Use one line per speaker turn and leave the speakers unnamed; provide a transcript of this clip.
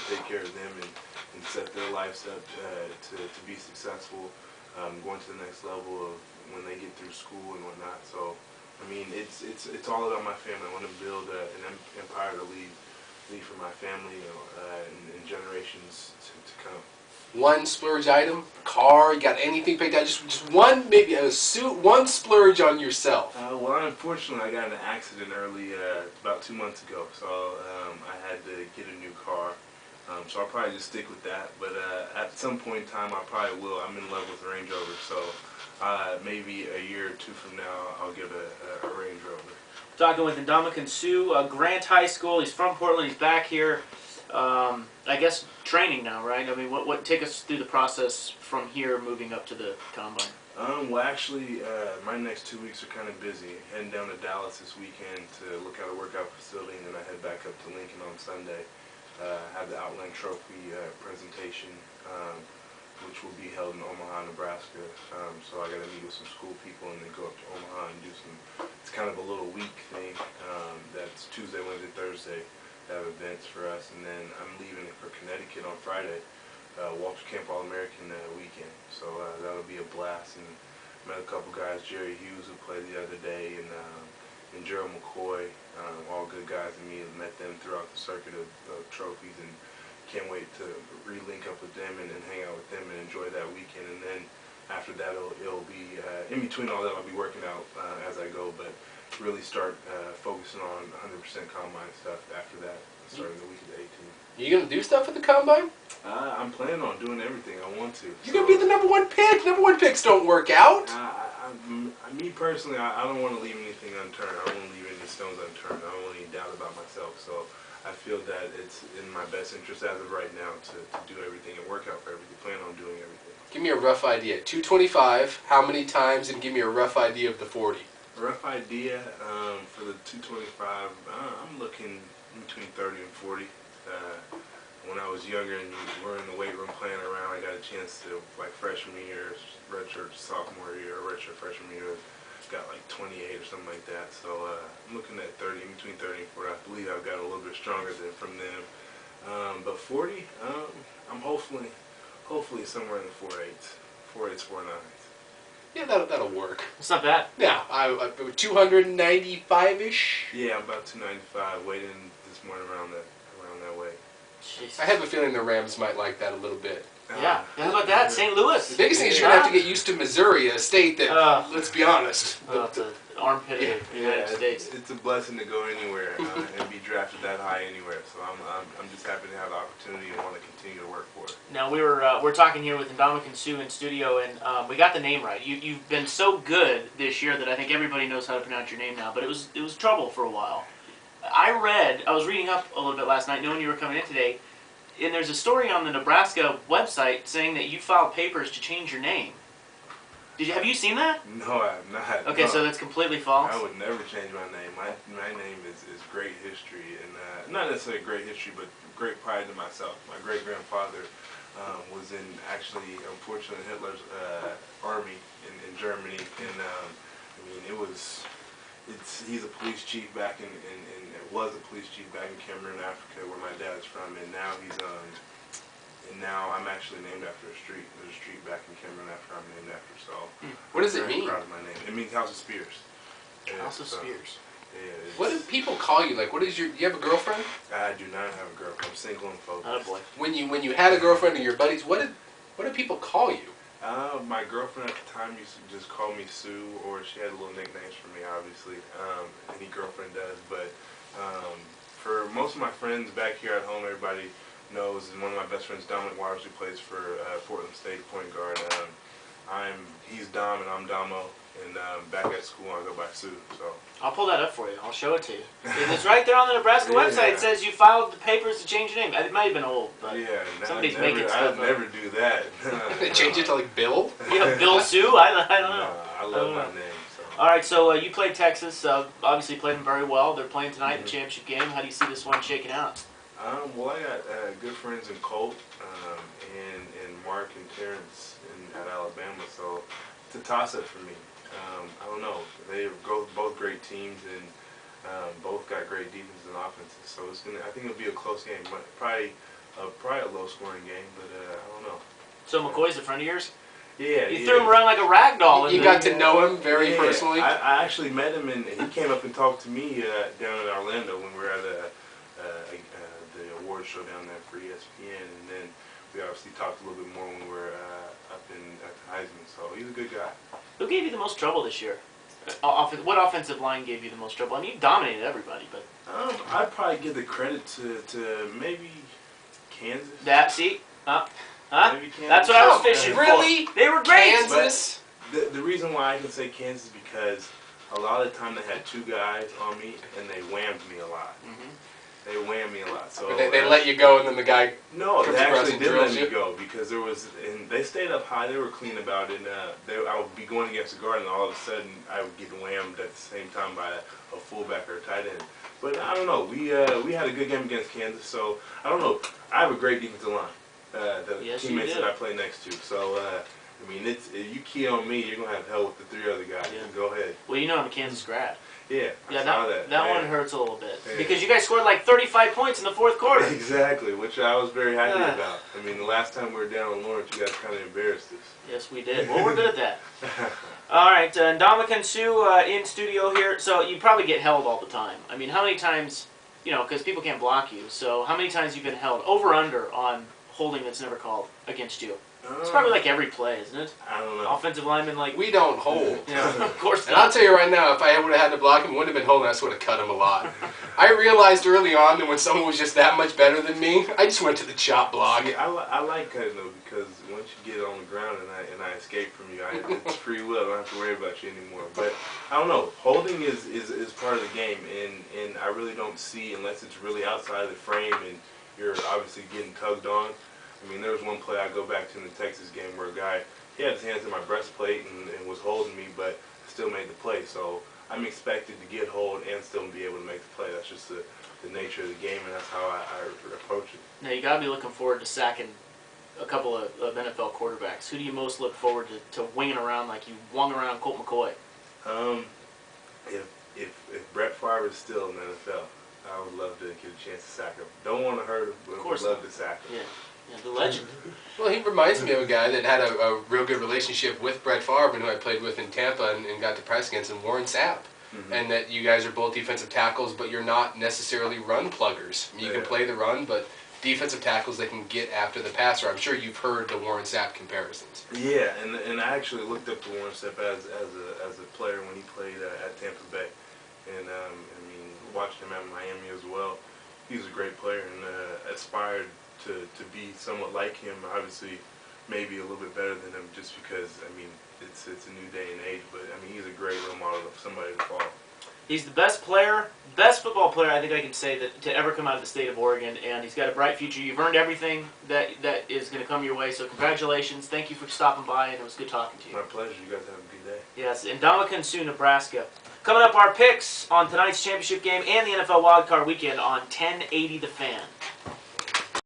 take care of them and set their lives up to be successful, going to the next level of when they get through school and whatnot. So, I mean, it's all about my family. I want to build an empire to leave for my family, and generations to come.
One splurge item, car, you got anything picked out? Just one, maybe a suit, one splurge on yourself.
Well, unfortunately, I got in an accident early, about 2 months ago, so I had to get a new car. So I'll probably just stick with that, but at some point in time, I probably will. I'm in love with a Range Rover, so maybe a year or two from now, I'll get a Range Rover.
Talking with Ndamukong Suh, Grant High School. He's from Portland. He's back here. I guess training now, right? I mean, what take us through the process from here, moving up to the combine?
Well, actually, my next 2 weeks are kind of busy. Heading down to Dallas this weekend to look at a workout facility, and then I head back up to Lincoln on Sunday. Have the Outland Trophy presentation, which will be held in Omaha, Nebraska. So I got to meet with some school people and then go up to Omaha and do some. It's kind of a little week thing. That's Tuesday, Wednesday, Thursday. Have events for us, and then I'm leaving for Connecticut on Friday. Walter Camp All-American weekend. So that'll be a blast. And met a couple guys, Jerry Hughes, who played the other day, and Gerald McCoy, all good guys to me. I've met them throughout the circuit of trophies, and can't wait to re-link up with them and hang out with them and enjoy that weekend. And then after that, it'll be, in between all that, I'll be working out as I go, but really start focusing on 100% combine stuff after that, starting the week of the 18th.
You gonna do stuff at the combine?
I'm planning on doing everything I want to.
You're gonna be the #1 pick. #1 picks don't work out.
Me personally, I don't want to leave anything unturned. I don't want to leave any stones unturned. I don't want any doubt about myself. So I feel that it's in my best interest as of right now to do everything and work out for everything. Plan on doing everything.
Give me a rough idea. 225. How many times? And give me a rough idea of the 40.
A rough idea for the 225. I'm looking between 30 and 40. When I was younger and we were in the weight room playing around, I got a chance to, like freshman year, redshirt sophomore year, or redshirt freshman year, got like 28 or something like that. So I'm looking at 30, between 30 and 40. I believe I've got a little bit stronger than from them. But 40, I'm hopefully somewhere in the 4.8s, 4.8s, 4.9s.
Yeah, that'll work.
It's not bad.
Yeah, I 295-ish.
Yeah, I'm about 295. Waiting this morning around that weight.
Jeez.
I have a feeling the Rams might like that a little bit.
Yeah. How about that? St. Louis.
The biggest thing is you're going to have to get used to Missouri, a state that, let's be honest.
The armpit of the United States.
It's a blessing to go anywhere and be drafted that high anywhere. So I'm just happy to have the opportunity and want to continue to work for it.
Now we're talking here with Ndamukong Suh in studio, and we got the name right. You've been so good this year that I think everybody knows how to pronounce your name now. But it was trouble for a while. I was reading up a little bit last night, knowing you were coming in today, and there's a story on the Nebraska website saying that you filed papers to change your name. Have you seen that?
No, I have not.
Okay,
no.
so that's completely false?
I would never change my name. My name is great history, and not necessarily great history, but great pride to myself. My great-grandfather was in, actually, unfortunately, Hitler's army in Germany, and I mean, he's a police chief back was a police chief back in Cameroon, Africa, where my dad's from, and now now I'm actually named after a street. There's a street back in Cameroon, Africa I'm named after. So
what does it mean?
Proud of my name. It means House of Spears.
House of Spears.
Yeah,
what do people call you? Like, do you have a girlfriend?
I do not have a girlfriend. I'm single and focused.
Oh boy.
When you had a girlfriend or your buddies, what did people call you?
My girlfriend at the time used to just call me Sue, or she had little nicknames for me, obviously. Any girlfriend does, but for most of my friends back here at home, everybody knows, and one of my best friends, Dominic Waters, who plays for Portland State, point guard. He's Dom and I'm Damo, and back at school I go by Sue. So
I'll pull that up for you. I'll show it to you. It's right there on the Nebraska website. It says you filed the papers to change your name. It might have been old, but somebody's making stuff.
I'd never do that.
They change it to like Bill?
Yeah, Bill Sue? I don't know.
No, I love my name. So.
All right, so you played Texas. Obviously played them very well. They're playing tonight in the championship game. How do you see this one shaking out?
Well, I got good friends in Colt and Mark and Terrence at Alabama, so it's a toss-up for me. I don't know. They're both great teams, and both got great defenses and offenses. So I think it'll be a close game. Probably probably a low-scoring game, but I don't know.
So McCoy's a friend of yours?
Yeah,
You threw him around like a rag doll.
You got to know him very personally?
I actually met him, and he came up and talked to me down in Orlando when we were at the award show down there for ESPN, and then we obviously talked a little bit more when we were up at the Heisman, so he's a good guy.
Who gave you the most trouble this year? What offensive line gave you the most trouble? I mean, you dominated everybody, but...
I'd probably give the credit to maybe Kansas.
See?
Maybe Kansas.
That's what I was fishing for.
Really?
They were great.
Kansas?
The reason why I can say Kansas is because a lot of the time they had two guys on me, and they whammed me a lot. They whammed me a lot. So
they let you go, and then the guy...
No, they actually did let me
you?
go because there was, and they stayed up high. They were clean about it. And I would be going against the guard, and all of a sudden I would get whammed at the same time by a fullback or a tight end. But I don't know. We had a good game against Kansas, so I don't know. I have a great defensive line. The teammates that I play next to. So I mean, you key on me, you're gonna have hell with the three other guys.
Yeah.
Go ahead.
Well, you know I'm a Kansas grad.
Yeah, I saw that.
That one hurts a little bit because you guys scored like 35 points in the fourth quarter.
Exactly, which I was very happy about. I mean, the last time we were down in Lawrence, you guys kind of embarrassed us.
Yes, we did. Well, we're good at that. All right, Ndamukong Suh in studio here. So you probably get held all the time. I mean, how many times, you know, because people can't block you. So how many times you've been held over under on holding that's never called against you? It's probably like every play, isn't it?
I don't know.
Offensive lineman, like...
We don't hold.
Yeah, of course not.
And I'll tell you right now, if I would have had to block him, wouldn't have been holding, I just would have cut him a lot. I realized early on that when someone was just that much better than me, I just went to the chop block.
See, I like cutting though, because once you get on the ground and I escape from you, it's free will. I don't have to worry about you anymore. But I don't know. Holding is part of the game, and I really don't see, unless it's really outside of the frame and you're obviously getting tugged on. I mean, there was one play I go back to in the Texas game where a guy, he had his hands in my breastplate and was holding me, but still made the play. So I'm expected to get hold and still be able to make the play. That's just the nature of the game, and that's how I approach it.
Now, you got to be looking forward to sacking a couple of NFL quarterbacks. Who do you most look forward to winging around like you wung around Colt McCoy?
If Brett Favre is still in the NFL, I would love to get a chance to sack him. Don't want to hurt him, but would love to sack him.
Yeah, the legend.
Well, he reminds me of a guy that had a real good relationship with Brett Favre and who I played with in Tampa and got to press against him, Warren Sapp. And that you guys are both defensive tackles, but you're not necessarily run pluggers. You can play the run, but defensive tackles that can get after the passer. I'm sure you've heard the Warren Sapp comparisons.
Yeah, and I actually looked up to Warren Sapp as a player when he played at Tampa Bay. And I mean, watched him at Miami as well. He was a great player and aspired to be somewhat like him. Obviously, maybe a little bit better than him, just because I mean it's a new day and age. But I mean, he's a great role model of somebody to follow.
He's the best football player I think I can say that to ever come out of the state of Oregon, and he's got a bright future. You've earned everything that is going to come your way. So congratulations. Thank you for stopping by, and it was good talking to you.
My pleasure. You guys have a good day.
Yes, Ndamukong Suh, Nebraska. Coming up, our picks on tonight's championship game and the NFL wildcard weekend on 1080 The Fan.